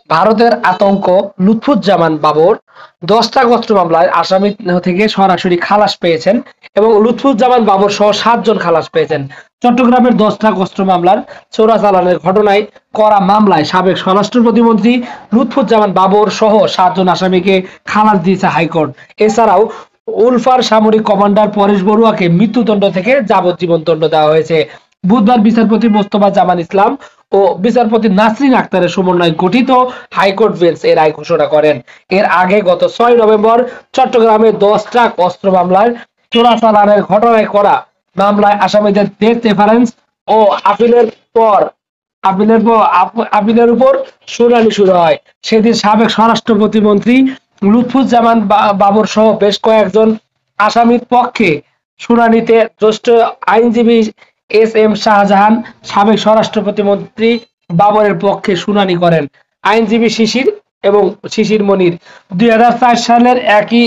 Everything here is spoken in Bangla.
ভারতের আতঙ্ক লুৎফুজ্জামান বাবর 10টা অস্ত্র মামলায় আসামি থেকে সরাসরি খালাস পেয়েছেন এবং লুৎফুজ্জামান বাবর সহ 7 জন খালাস পেয়েছেন। চট্টগ্রামের 10টা অস্ত্র মামলার চোরাচালানের ঘটনায় করা মামলায় সাবেক স্বরাষ্ট্র প্রতিমন্ত্রী লুৎফুজ্জামান বাবর সহ 7 জন আসামিকে খালাস দিয়েছে হাইকোর্ট। এছাড়াও উলফার সামরিক কমান্ডার পরেশ বড়ুয়াকে মৃত্যুদণ্ড থেকে যাবজ্জীবন দণ্ড দেওয়া হয়েছে। বুধবার বিচারপতি মোস্তফা জামান ইসলাম ও বিচারপতি নাসরিন আক্তারের সমন্বয়ে গঠিত হাইকোর্ট বেঞ্চ এর রায় ঘোষণা করেন। এর আগে গত 6 নভেম্বর চট্টগ্রামে 10টা অস্ত্র মামলায় চোরাচালানের ঘটনায় করা মামলায় আসামিদের ডেথ রেফারেন্স ও আপিলের উপর শুনানি শুরু হয়। সেদিন সাবেক স্বরাষ্ট্র প্রতিমন্ত্রী লুৎফুজ্জামান বাবর সহ বেশ কয়েকজন আসামির পক্ষে শুনানিতে জ্যেষ্ঠ আইনজীবী এস.এম. শাহজাহান সাবেক স্বরাষ্ট্র প্রতিমন্ত্রী বাবরের পক্ষে শুনানি করেন। আইনজীবী শিশির এবং শিশির মনির 2004 সালের 1